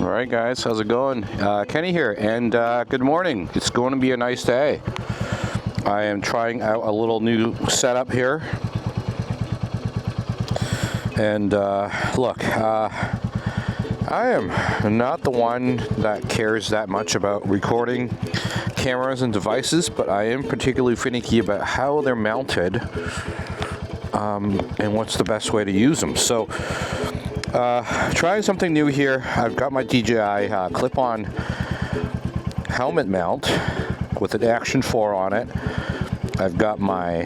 All right, guys, how's it going? Kenny here, and good morning. It's going to be a nice day. I am trying out a little new setup here. And look, I am not the one that cares that much about recording cameras and devices, but I am particularly finicky about how they're mounted and what's the best way to use them. So trying something new here. I've got my DJI clip-on helmet mount with an Action 4 on it. I've got my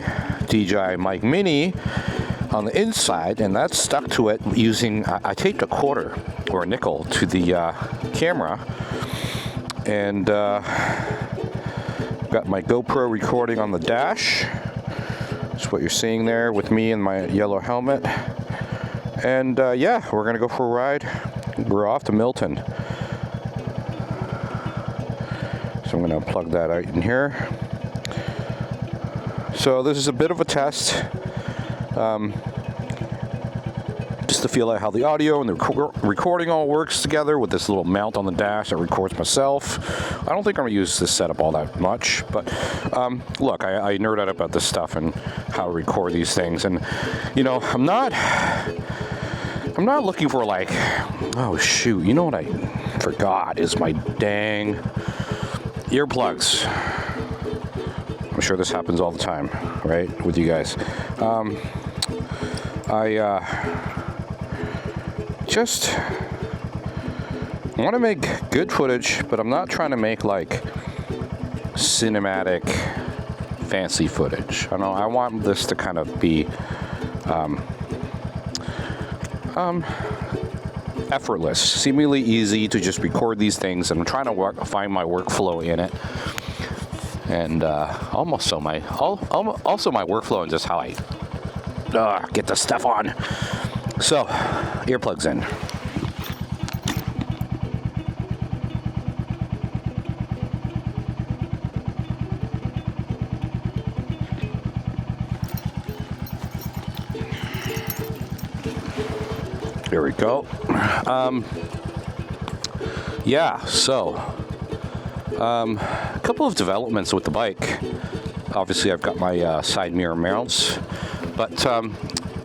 DJI Mic Mini on the inside, and that's stuck to it using, I taped a quarter or a nickel to the camera, and got my GoPro recording on the dash. That's what you're seeing there with me in my yellow helmet. And yeah, we're gonna go for a ride. We're off to Milton. So I'm gonna plug that out in here. So this is a bit of a test. Just to feel out how the audio and the recording all works together with this little mount on the dash that records myself. I don't think I'm going to use this setup all that much, but look, I nerd out about this stuff and how to record these things. And, you know, I'm not looking for like, oh shoot, you know what I forgot is my dang earplugs. I'm sure this happens all the time, right, with you guys. I just want to make good footage, but I'm not trying to make like cinematic fancy footage. I want this to kind of be effortless, seemingly easy to just record these things, and I'm trying to find my workflow in it, and also my workflow and just how I get the stuff on. So, earplugs in. There we go. Yeah, so a couple of developments with the bike. Obviously, I've got my side mirror mounts, but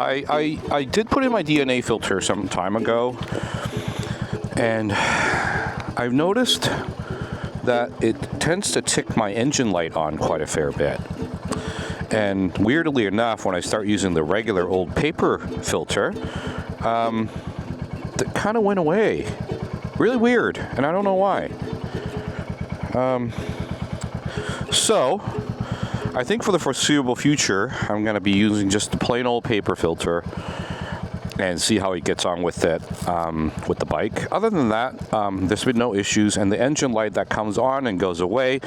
I did put in my DNA filter some time ago, and I've noticed that it tends to tick my engine light on quite a fair bit. And weirdly enough, when I start using the regular old paper filter, that kind of went away. Really weird, and I don't know why. So I think for the foreseeable future, I'm going to be using just the plain old paper filter and see how it gets on with it, with the bike. Other than that, there's been no issues, and the engine light that comes on and goes away,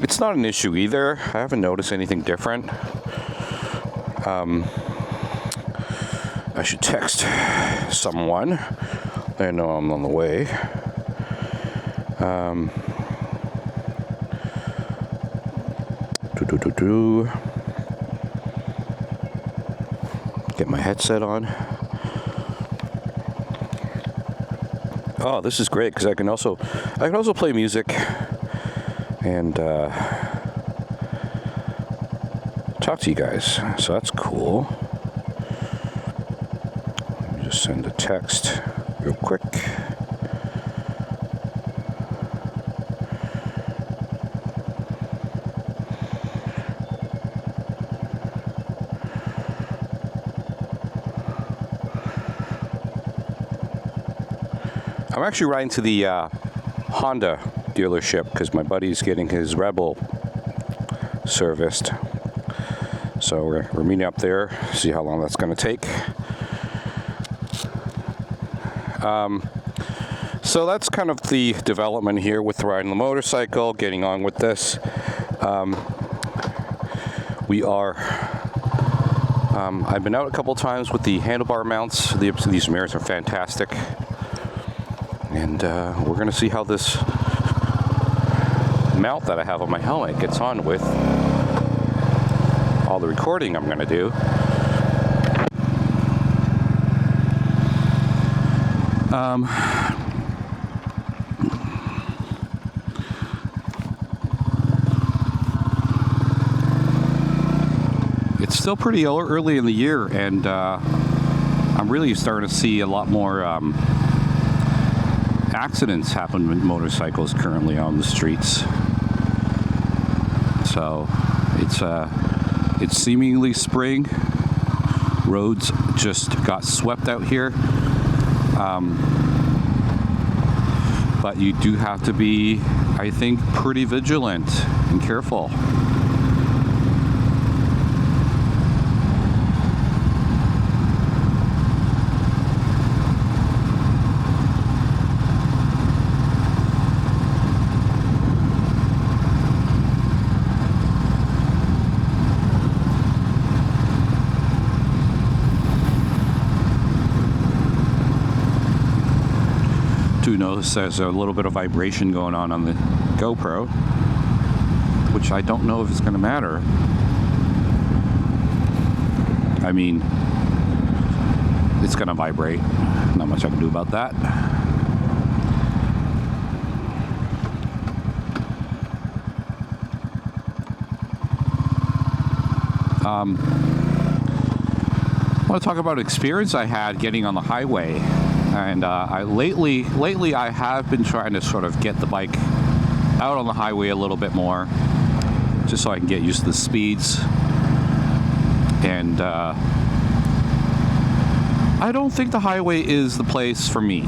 it's not an issue either. I haven't noticed anything different. I should text someone. They know I'm on the way. Get my headset on. Oh, this is great because I can also play music and talk to you guys. So that's cool. Let me just send a text real quick. I'm actually riding to the Honda dealership because my buddy's getting his Rebel serviced. So we're meeting up there, see how long that's going to take. So that's kind of the development here with riding the motorcycle, getting on with this. I've been out a couple times with the handlebar mounts. These mirrors are fantastic. And we're going to see how this mount that I have on my helmet gets on with all the recording I'm going to do. it's still pretty early in the year, and I'm really starting to see a lot more accidents happen with motorcycles currently on the streets. So it's seemingly spring. Roads just got swept out here. But you do have to be, I think, pretty vigilant and careful. Do notice there's a little bit of vibration going on the GoPro, which I don't know if it's going to matter. I mean, it's going to vibrate. Not much I can do about that. I want to talk about an experience I had getting on the highway. And lately I have been trying to sort of get the bike out on the highway a little bit more, just so I can get used to the speeds. And I don't think the highway is the place for me.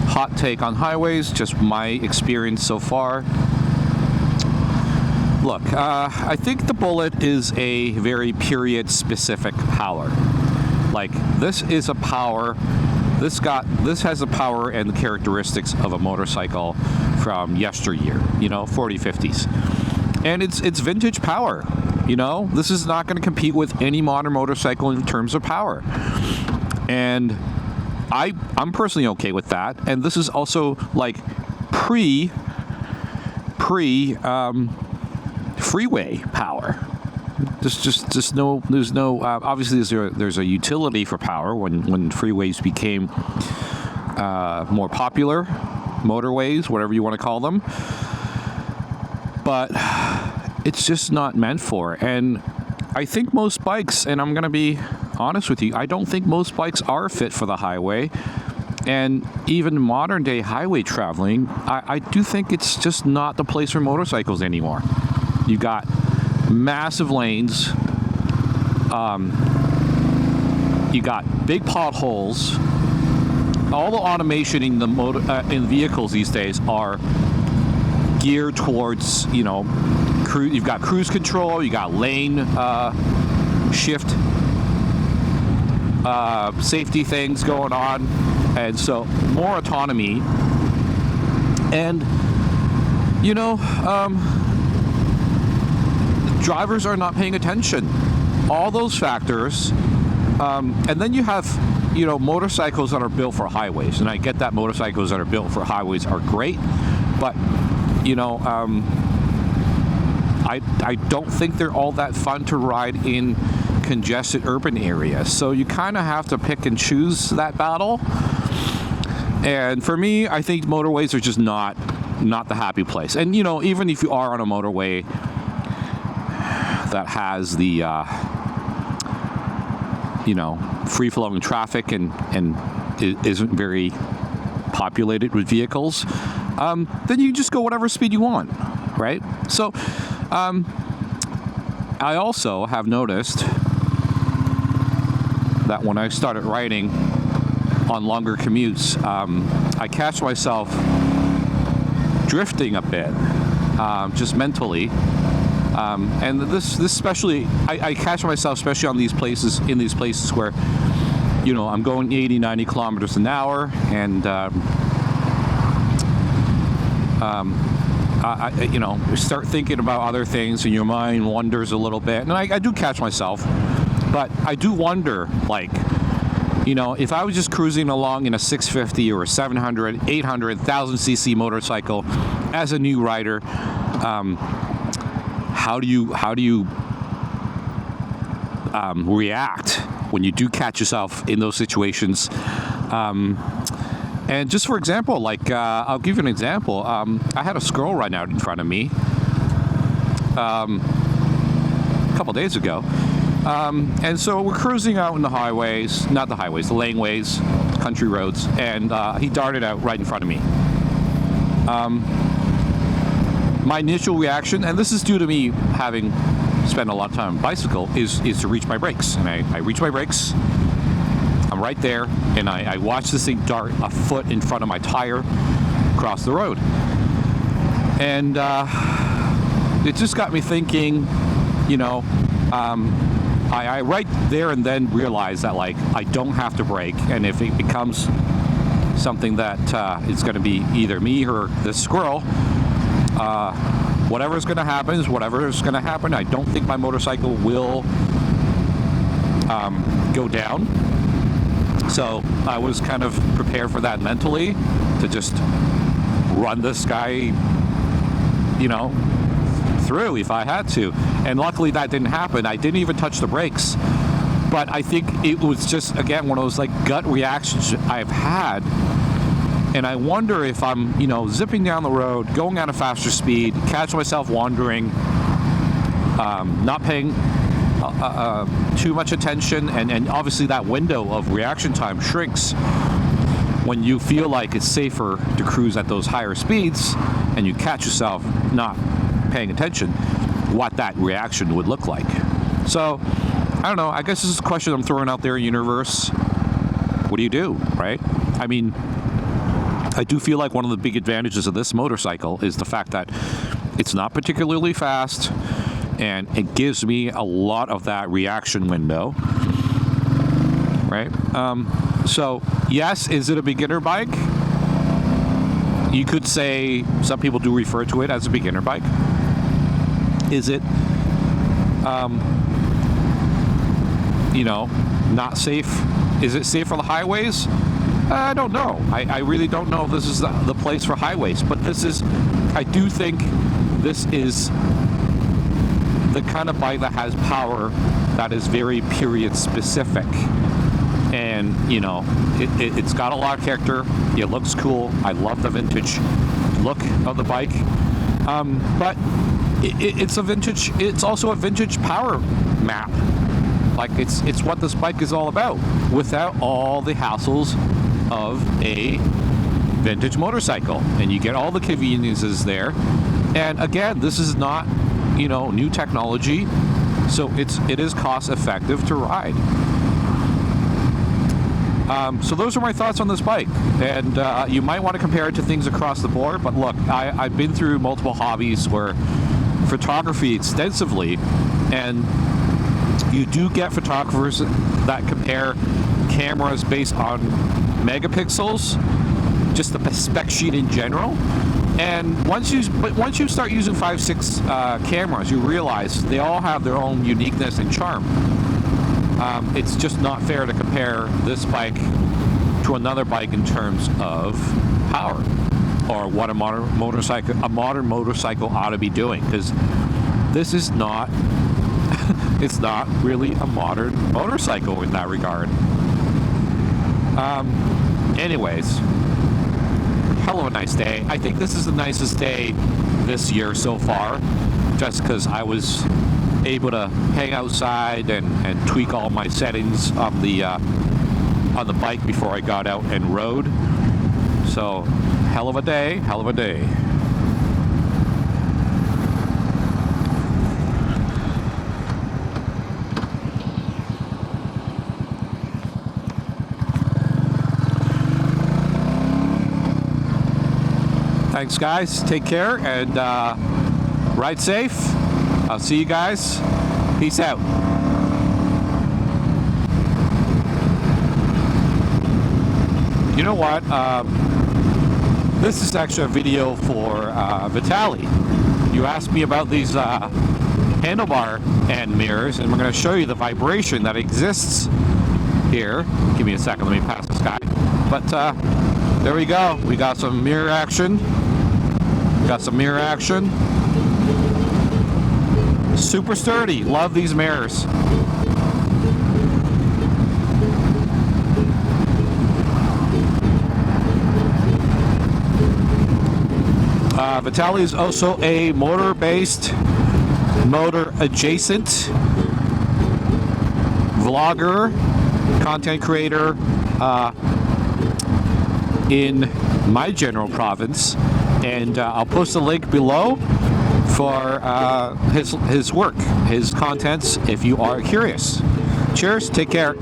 Hot take on highways, just my experience so far. Look, I think the Bullet is a very period-specific power. Like, this is a power, this has a power and the characteristics of a motorcycle from yesteryear, 40s, 50s. And it's vintage power, This is not going to compete with any modern motorcycle in terms of power. And I'm personally okay with that. And this is also like freeway power. There's no obviously there's a utility for power when freeways became more popular, motorways, whatever you want to call them, but it's just not meant for. And I think most bikes, and I'm going to be honest with you, I don't think most bikes are fit for the highway. And even modern day highway traveling, I do think it's just not the place for motorcycles anymore. You got massive lanes, you got big potholes. All the automation in the in vehicles these days are geared towards, you've got cruise control, you got lane shift, safety things going on, and so more autonomy. And drivers are not paying attention. All those factors, and then you have, motorcycles that are built for highways. And I get that motorcycles that are built for highways are great, but I don't think they're all that fun to ride in congested urban areas. So you kind of have to pick and choose that battle. And for me, I think motorways are just not the happy place. And even if you are on a motorway that has the free-flowing traffic and isn't very populated with vehicles, then you just go whatever speed you want, right? So I also have noticed that when I started riding on longer commutes, I catch myself drifting a bit, just mentally. And this especially, I catch myself especially in these places where, I'm going 80, 90 kilometers an hour, and you start thinking about other things, and your mind wanders a little bit. And I do catch myself, but I do wonder, if I was just cruising along in a 650 or a 700, 800, 1000cc motorcycle as a new rider, how do you react when you do catch yourself in those situations? And just for example, I'll give you an example. I had a squirrel run out in front of me. a couple days ago. And so we're cruising out in the highways, not the highways, the laneways, country roads, and he darted out right in front of me. My initial reaction, and this is due to me having spent a lot of time on a bicycle, is to reach my brakes. And I reach my brakes, I'm right there, and I watch this thing dart a foot in front of my tire across the road. And it just got me thinking, you know, I right there and then realized that, like, I don't have to brake, and if it becomes something that it's going to be either me or the squirrel, whatever's going to happen is whatever's going to happen. I don't think my motorcycle will go down. So I was kind of prepared for that mentally, to just run this guy, you know, through if I had to. And luckily that didn't happen. I didn't even touch the brakes. But I think it was just, again, one of those like gut reactions I've had. And I wonder if I'm, you know, zipping down the road, going at a faster speed, catch myself wandering, not paying too much attention, and obviously that window of reaction time shrinks when you feel like it's safer to cruise at those higher speeds, and you catch yourself not paying attention, what that reaction would look like. So, I don't know, I guess this is a question I'm throwing out there in the universe. What do you do, right? I mean, I do feel like one of the big advantages of this motorcycle is the fact that it's not particularly fast, and it gives me a lot of that reaction window, right? So, yes, is it a beginner bike? You could say, some people do refer to it as a beginner bike. Is it, you know, not safe? Is it safe for the highways? I don't know. I really don't know if this is the place for highways, but this is, I do think this is the kind of bike that has power that is very period specific. And, you know, it's got a lot of character. It looks cool. I love the vintage look of the bike. But it's a vintage, it's also a vintage power map. Like, it's what this bike is all about, without all the hassles of a vintage motorcycle. And you get all the conveniences there. And again, this is not, you know, new technology, so it is cost effective to ride. So those are my thoughts on this bike, and you might want to compare it to things across the board. But look, I've been through multiple hobbies where photography extensively, and you do get photographers that compare cameras based on megapixels, just the spec sheet in general. And once you start using 5-6 cameras, you realize they all have their own uniqueness and charm. It's just not fair to compare this bike to another bike in terms of power, or what a modern motorcycle ought to be doing, because this is not it's not really a modern motorcycle in that regard. Anyways, hell of a nice day. I think this is the nicest day this year so far, just because I was able to hang outside and tweak all my settings on the bike before I got out and rode. So, hell of a day, hell of a day. Thanks, guys. Take care and ride safe. I'll see you guys. Peace out. You know what? This is actually a video for Vitaly. You asked me about these handlebar end mirrors, and we're going to show you the vibration that exists here. Give me a second. Let me pass this guy. But there we go. We got some mirror action. Super sturdy. Love these mirrors. Vitaly is also a motor-based motor adjacent vlogger, content creator in my general province, and I'll post a link below for his work, his contents, if you are curious. Cheers, take care.